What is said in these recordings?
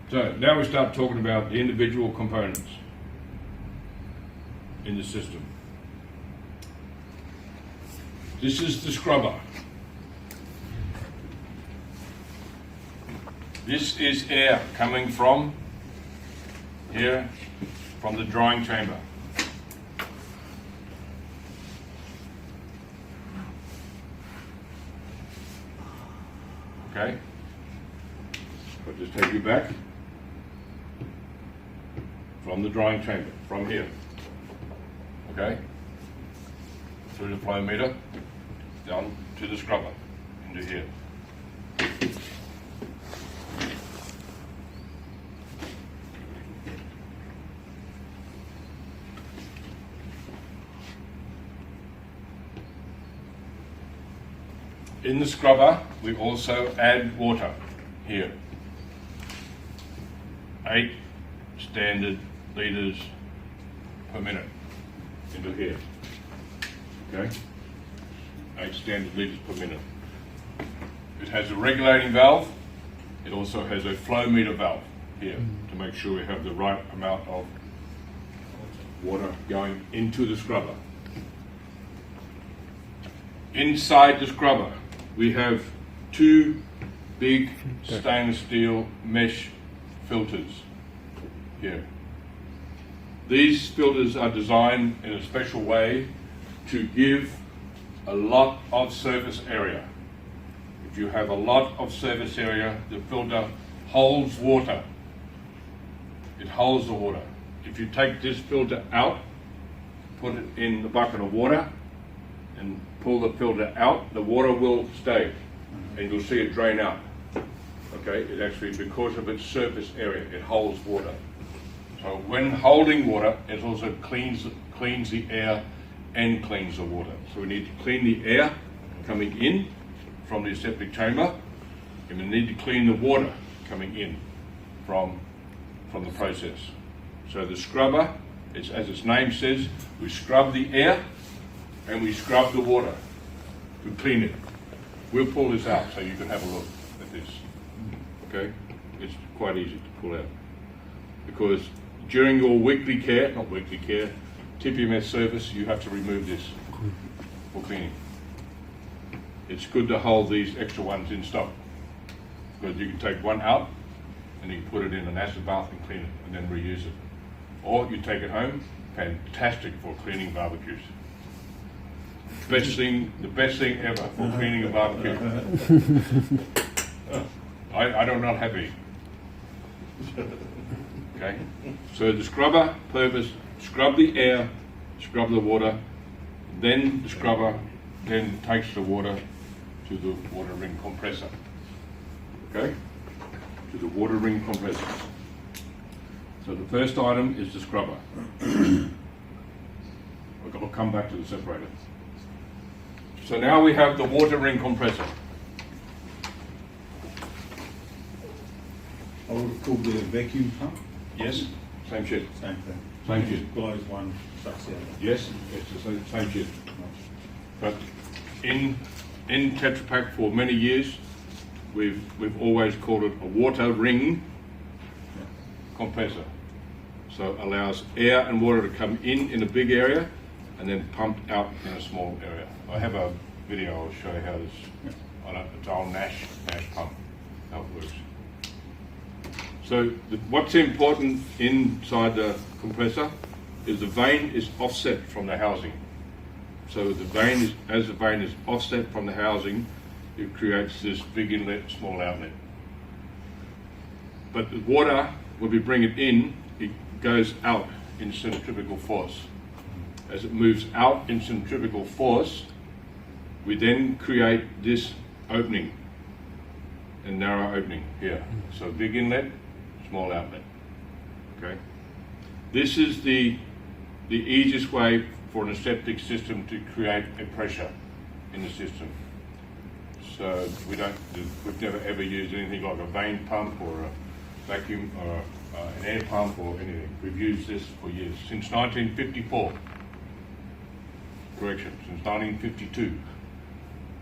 So now we start talking about the individual components in the system. This is the scrubber. This is air coming from here, from the drying chamber. Okay? I'll just take you back from the drying chamber, from here. Okay? Through the flow meter, down to the scrubber, into here. In the scrubber, we also add water here. 8 standard litres per minute into here. Okay? 8 standard litres per minute. It has a regulating valve. It also has a flow meter valve here to make sure we have the right amount of water going into the scrubber. Inside the scrubber, we have 2 big stainless steel mesh filters here. These filters are designed in a special way to give a lot of surface area. If you have a lot of surface area, the filter holds water. It holds the water. If you take this filter out, put it in the bucket of water, and pull the filter out, the water will stay, and you'll see it drain out. Okay, it actually, because of its surface area, it holds water. So when holding water, it also cleans the air and cleans the water. So we need to clean the air coming in from the septic chamber, and we need to clean the water coming in from the process. So the scrubber, it's, as its name says, we scrub the air and we scrub the water to clean it. We'll pull this out so you can have a look at this. Okay? It's quite easy to pull out. Because during your weekly care, not weekly care, TPMS service, you have to remove this for cleaning. It's good to hold these extra ones in stock, because you can take one out and you can put it in an acid bath and clean it and then reuse it. Or you take it home, fantastic for cleaning barbecues. The best thing ever for cleaning a barbecue. I do not have any. Okay, so the scrubber purpose, scrub the air, scrub the water, then the scrubber then takes the water to the water ring compressor. Okay, to the water ring compressor. So the first item is the scrubber. I'll come back to the separator. So now we have the water ring compressor. I would have called it a vacuum pump. Yes, same shit. Same thing. Same shit. Blows one, sucks the other. Yes, it's the same shit. But in Tetra Pak for many years, we've always called it a water ring compressor. So it allows air and water to come in a big area and then pumped out in a small area. I have a video, I'll show you how this, it's an old Nash pump, how it works. So what's important inside the compressor is the vane is offset from the housing. So the vane is, as the vane is offset from the housing, it creates this big inlet, small outlet. But the water, when we bring it in, it goes out in centrifugal force. As it moves out in centrifugal force, we then create this opening, a narrow opening here. So big inlet, small outlet. Okay. This is the easiest way for an aseptic system to create a pressure in the system. So we've never ever used anything like a vane pump or a vacuum or an air pump or anything. We've used this for years, since 1954. Correction, since 1952,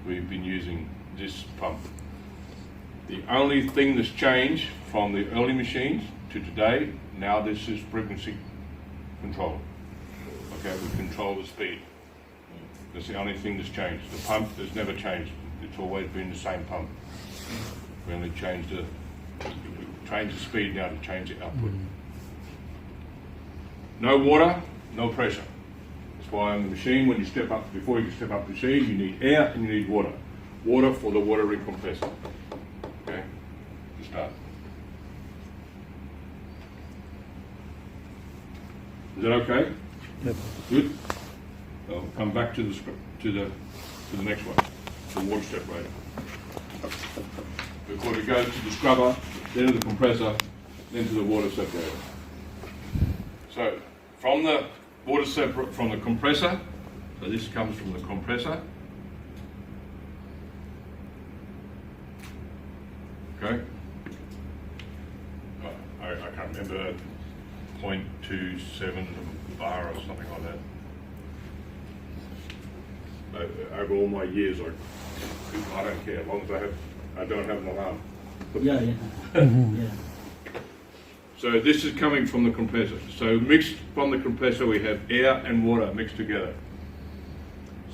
we've been using this pump. The only thing that's changed from the early machines to today, now this is frequency control. Okay, we control the speed. That's the only thing that's changed. The pump has never changed. It's always been the same pump. We only changed the speed now to change the output. No water, no pressure. That's why on the machine, when you step up, before you step up the machine, you need air and you need water. Water for the water recompressor. Okay, to start. Is that okay? Yep. Good. I'll come back to the next one, the water separator. Before it goes to the scrubber, then to the compressor, then to the water separator. So from the from the compressor, so this comes from the compressor. Okay. I can't remember 0.27 bar or something like that. Over all my years, I don't care as long as I don't have an alarm. Yeah. Yeah. So this is coming from the compressor. So mixed from the compressor, we have air and water mixed together.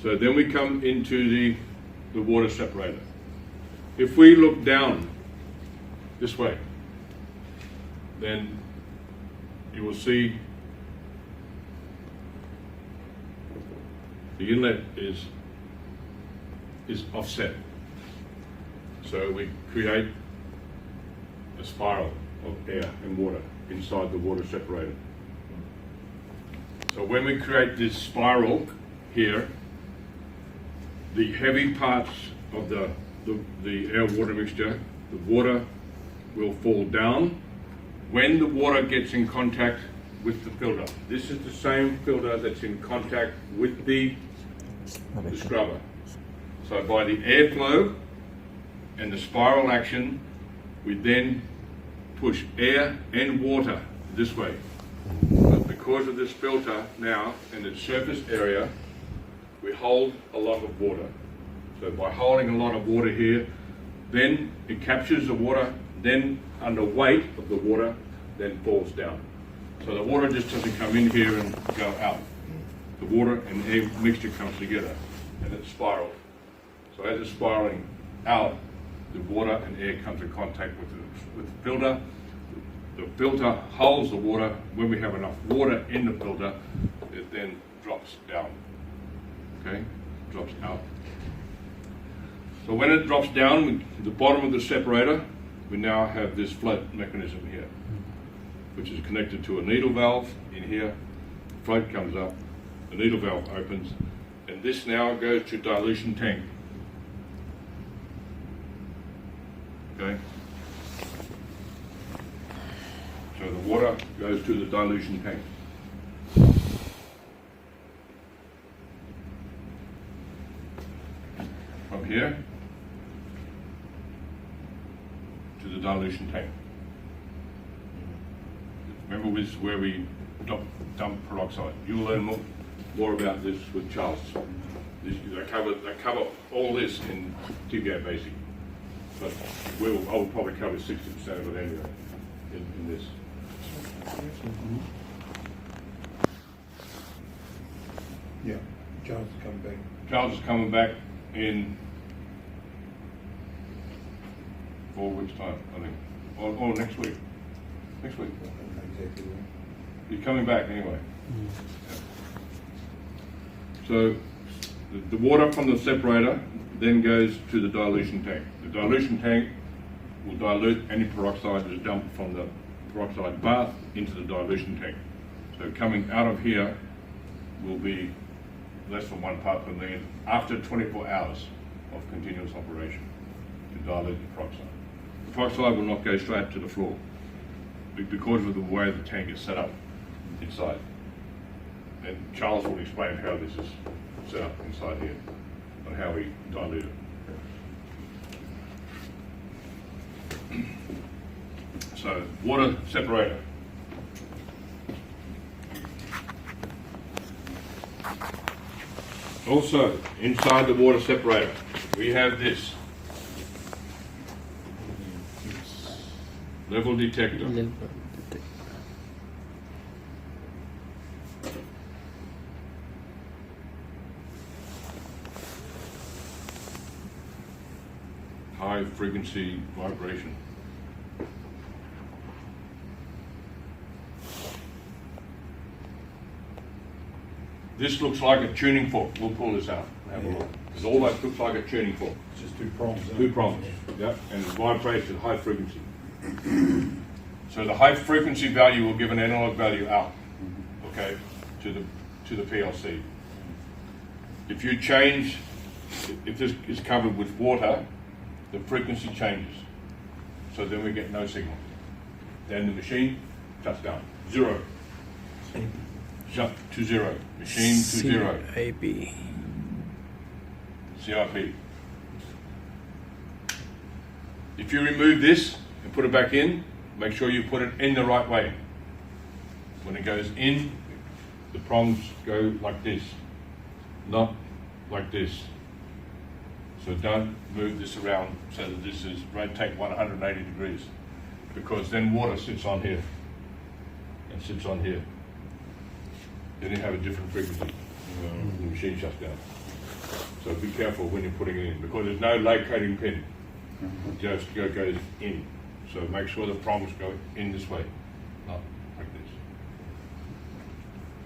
So then we come into the water separator. If we look down this way, then you will see the inlet is offset. So we create a spiral of air and water inside the water separator. So when we create this spiral here, the heavy parts of the air-water mixture, the water will fall down when the water gets in contact with the filter. This is the same filter that's in contact with the scrubber. So by the airflow and the spiral action, we then push air and water this way. But because of this filter now and its surface area, we hold a lot of water. So by holding a lot of water here, then it captures the water, then under weight of the water, then falls down. So the water just doesn't come in here and go out. The water and air mixture comes together and it spirals. So as it's spiraling out, the water and air comes in contact with the filter. The filter holds the water. When we have enough water in the filter, it then drops down. Okay, drops out. So when it drops down, the bottom of the separator, we now have this float mechanism here, which is connected to a needle valve in here. The float comes up, the needle valve opens, and this now goes to dilution tank. Okay. So the water goes to the dilution tank. From here to the dilution tank. Remember, this is where we dump peroxide. You'll learn more about this with Charles. They cover all this in TPA Basic. But I will probably cover 60% of it anyway in this. Yeah, Charles is coming back. Charles is coming back in 4 weeks' time, I think. Or next week. Next week. Exactly. He's coming back anyway. Yeah. So the water from the separator then goes to the dilution tank. The dilution tank will dilute any peroxide that is dumped from the peroxide bath into the dilution tank. So coming out of here will be less than 1 part per million after 24 hours of continuous operation to dilute the peroxide. The peroxide will not go straight to the floor because of the way the tank is set up inside. And Charles will explain how this is set up inside here and how we dilute it. So, water separator. Also, inside the water separator, we have this. level detector. Level. High frequency vibration. This looks like a tuning fork. We'll pull this out and have a look. It almost looks like a tuning fork. It's just 2 prongs. isn't Two it? prongs. Yeah, and it vibrates at high frequency. So the high frequency value will give an analog value out, okay, to the PLC. If you change, if this is covered with water, the frequency changes. So then we get no signal. Then the machine shuts down. Zero. Shut to zero. Machine to zero. CIP. CIP. If you remove this and put it back in, make sure you put it in the right way. When it goes in, the prongs go like this, not like this. So don't move this around so that this is rotate 180 degrees, because then water sits on here and sits on here. Then you have a different frequency. The machine shuts down. So be careful when you're putting it in, because there's no locating pin. It just goes in. So make sure the prongs go in this way, not like this.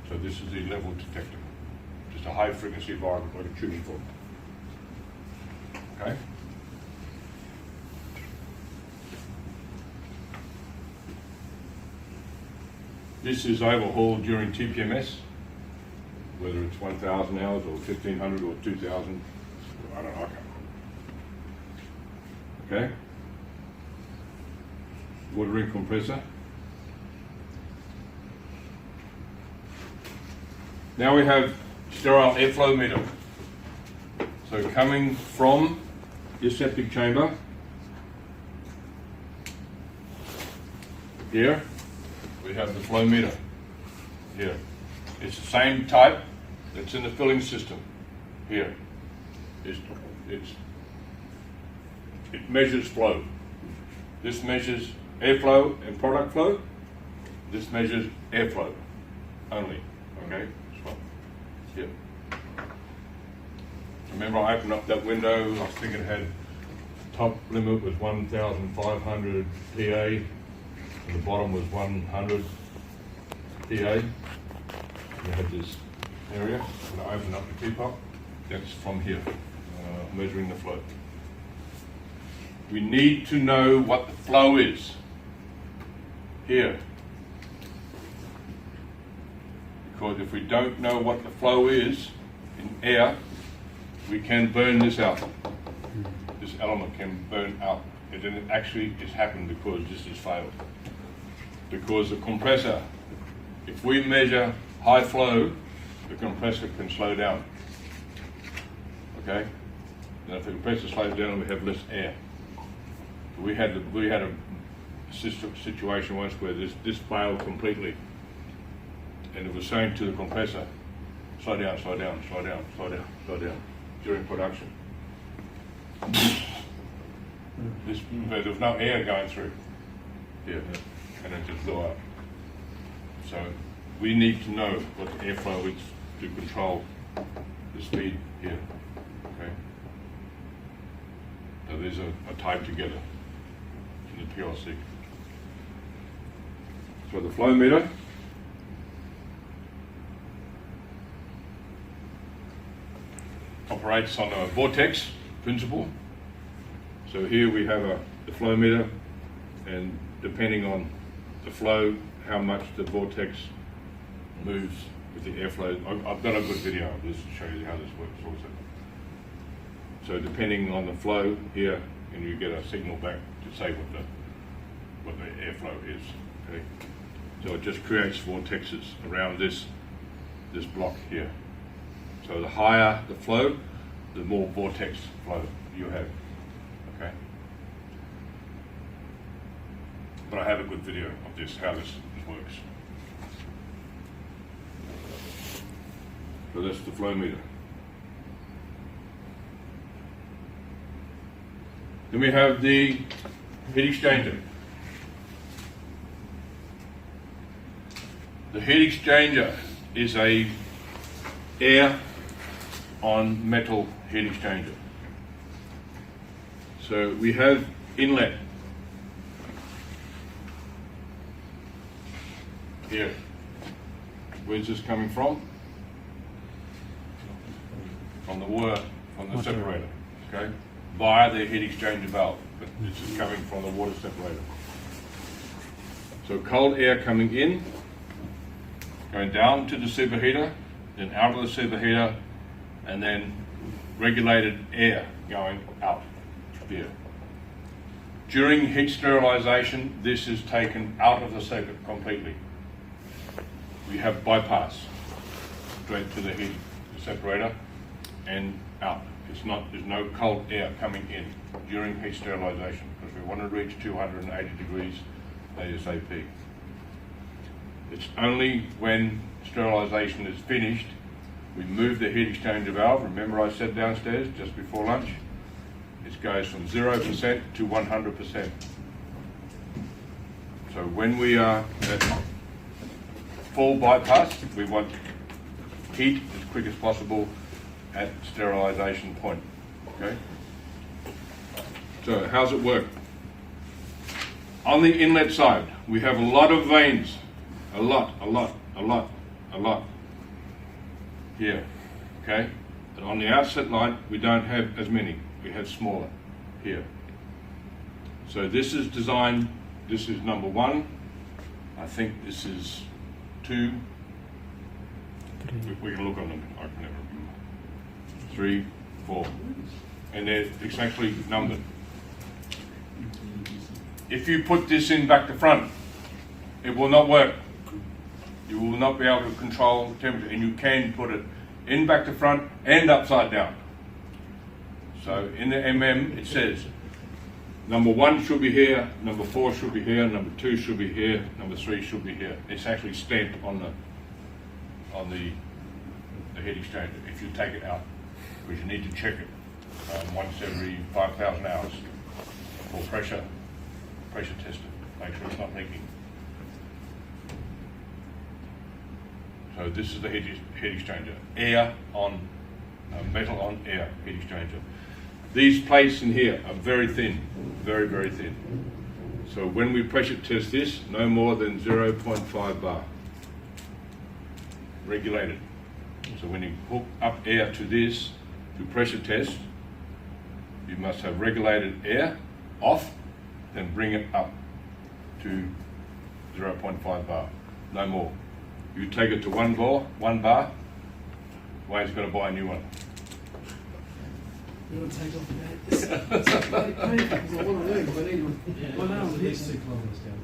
So this is the level detector. Just a high frequency environment like a tuning fork. Okay? This is overhauled during TPMS, whether it's 1,000 hours or 1,500 or 2,000, I don't know, I can't remember. Okay? Watering compressor. Now we have sterile airflow meter. So coming from your septic chamber, here we have the flow meter. Here. It's the same type that's in the filling system. Here. It measures flow. This measures airflow and product flow. This measures airflow only. Okay? So, here. Remember, I opened up that window. I think it had top limit was 1,500 PA, and the bottom was 100 PA. We had this area. When I opened up the teapot, that's from here, measuring the flow. We need to know what the flow is here. Because if we don't know what the flow is in air, we can burn this out. This element can burn out. And then it actually has happened because this has failed. Because the compressor, if we measure high flow, the compressor can slow down. Okay? And if the compressor slows down, we have less air. We had a situation once where this failed completely, and it was saying to the compressor, slow down, slow down, slow down, slow down, slow down during production. There was no air going through here, and it just blew up. So we need to know what the airflow is to control the speed here. Okay. So these are tied together in the PLC. So the flow meter operates on a vortex principle. So here we have the flow meter, and depending on the flow, how much the vortex moves with the airflow. I've got a good video of this to show you how this works also. So depending on the flow here, and you get a signal back to say what the airflow is. Okay. So it just creates vortexes around this block here. So the higher the flow, the more vortex flow you have. Okay. But I have a good video of this, how this works. So that's the flow meter. Then we have the heat exchanger. The heat exchanger is a air on metal heat exchanger. So we have inlet here. Where's this coming from? From the water, from the separator, okay? Via the heat exchanger valve, but this is coming from the water separator. So cold air coming in, going down to the superheater, then out of the superheater, and then regulated air going out here. During heat sterilization, this is taken out of the circuit completely. We have bypass straight to the heat separator and out. There's no cold air coming in during heat sterilization because we want to reach 280 degrees ASAP. It's only when sterilization is finished, we move the heat exchanger valve. Remember I said downstairs just before lunch, it goes from 0% to 100%. So when we are at full bypass, we want heat as quick as possible at sterilization point, okay? So how's it work? On the inlet side, we have a lot of vanes, a lot here, okay? And on the outset line, we don't have as many, we have smaller here. So this is designed, this is number 1, I think this is 2, we can look on them, I can never remember. 3, 4, and it's actually numbered. If you put this in back to front, it will not work. You will not be able to control temperature, and you can put it in back to front and upside down. So in the MM it says number 1 should be here, number 4 should be here, number 2 should be here, number 3 should be here. It's actually stamped on the heat exchanger if you take it out, because you need to check it once every 5,000 hours for pressure test it, make sure it's not leaking. So this is the heat exchanger, air on metal on air heat exchanger. These plates in here are very thin, very thin. So when we pressure test this, no more than 0.5 bar, regulated. So when you hook up air to this to pressure test, you must have regulated air off, then bring it up to 0.5 bar, no more. You take it to 1 bar, Wayne's going to buy a new one. You want to take off the It's bloody painful because I want to learn, but I need one hour to hit 2 kilometres down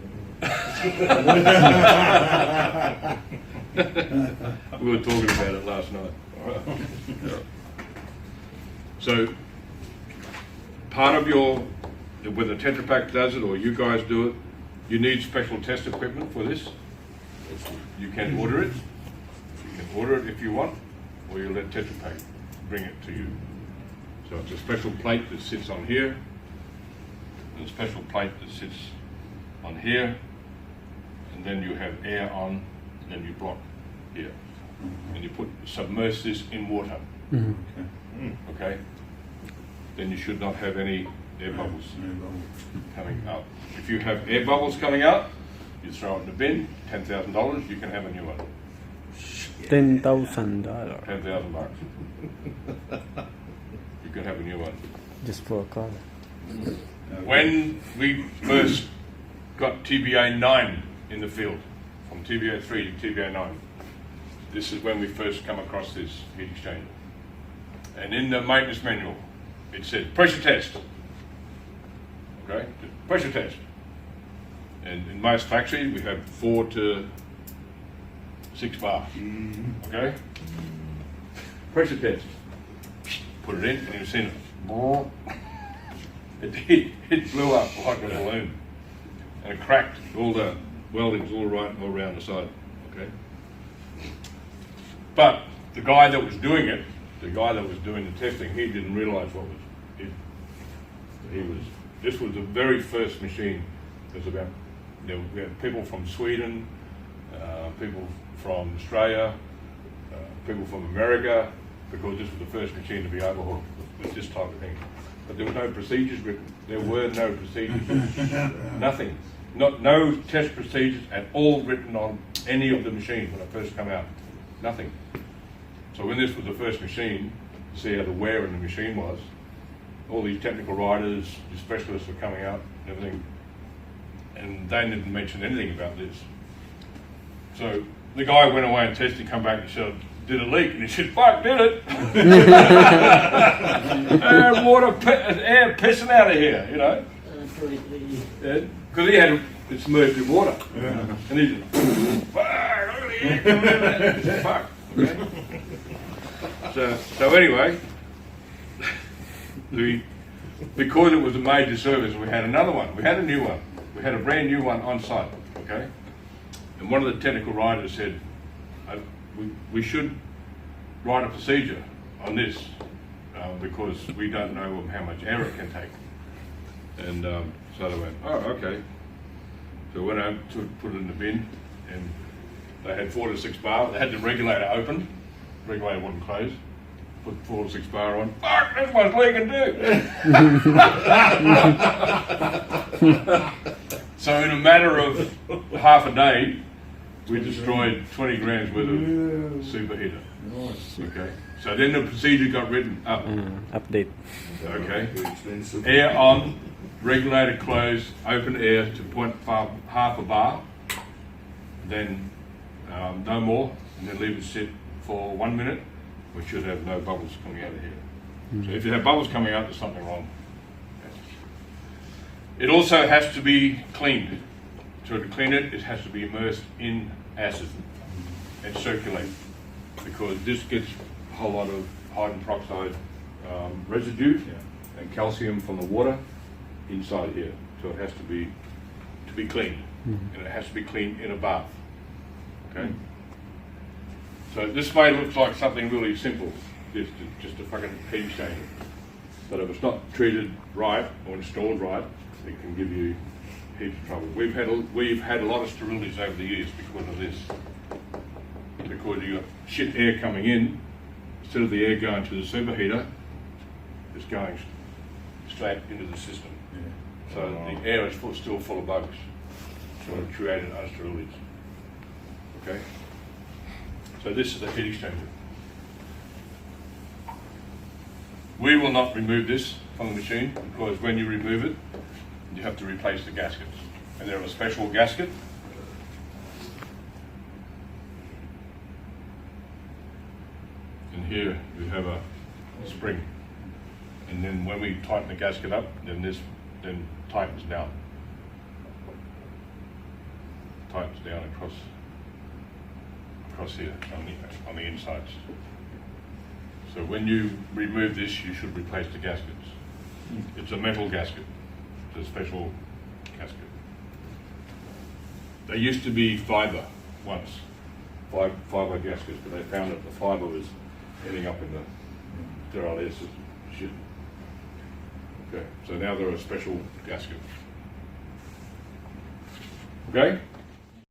there. We were talking about it last night. So, part of your, whether Tetra Pak does it or you guys do it, you need special test equipment for this. You can order it. You can order it if you want, or you let Tetra Pak bring it to you. So it's a special plate that sits on here, and a special plate that sits on here, and then you have air on, and then you block here. And you submerge this in water. Okay? Then you should not have any air bubbles coming out. If you have air bubbles coming out, you throw it in the bin, $10,000, you can have a new one. $10,000. $10,000. You can have a new one. Just for a car. When we first got TBA 9 in the field, from TBA 3 to TBA 9, this is when we first come across this heat exchanger. And in the maintenance manual, it said pressure test. Okay, pressure test. And in most factories, we have 4 to 6 bar. Okay, pressure test. Put it in, and you've seen it. It blew up like a balloon, and it cracked. All the weldings all around the side. Okay. But the guy that was doing it, the guy that was doing the testing, he didn't realise what was it. This was the very first machine. There's about, we had people from Sweden, people from Australia, people from America, because this was the first machine to be overhauled with this type of thing. But there were no procedures written. There were no procedures. Nothing. No test procedures at all written on any of the machines when it first came out. Nothing. So when this was the first machine, to see how the wear in the machine was, all these technical writers, the specialists were coming out and everything, and they didn't mention anything about this. So the guy went away and tested, come back and said, did a leak, and he said, fuck, did it? Air pissing out of here, you know. Because he had it submerged in water. Yeah. And he just, fuck, look at the air coming out of that. Fuck, okay. So anyway, because it was a major service, we had another one. We had a new one. We had a brand new one on site, okay? And one of the technical writers said, we should write a procedure on this because we don't know how much air it can take. And so they went, oh, okay. So we went home to put it in the bin, and they had 4 to 6 bar. They had the regulator open. The regulator wouldn't close. Put 4 to 6 bar on. Fuck, this one's leaking too. So in a matter of half a day, we destroyed 20 grams worth of superheater. Nice. Okay. So then the procedure got written up. Update. Okay. Air on, regulator closed, open air to 0.5 a bar. Then no more, and then leave it sit for 1 minute. We should have no bubbles coming out of here. So if you have bubbles coming out, there's something wrong. It also has to be cleaned. So to clean it, it has to be immersed in acid and circulate, because this gets a whole lot of hydrogen peroxide residue and calcium from the water inside here. So it has to be cleaned, and it has to be cleaned in a bath. Okay. So this may look like something really simple, just a fucking heat exchanger. But if it's not treated right or installed right, it can give you heaps of trouble. We've had a lot of sterilities over the years because of this. Because you got shit air coming in, instead of the air going to the superheater, it's going straight into the system. Yeah. So the air is still full of bugs. So it created other sterilities. Okay? So this is the heat exchanger. We will not remove this from the machine, because when you remove it, you have to replace the gaskets. And they're a special gasket. And here we have a spring. And then when we tighten the gasket up, then this tightens down. Tightens down across here on the insides. So when you remove this, you should replace the gaskets. It's a metal gasket. It's a special gasket. They used to be fibre once, fibre gaskets, but they found that the fibre was ending up in the sterile air system. Shit. Okay, so now they're a special gasket. Okay?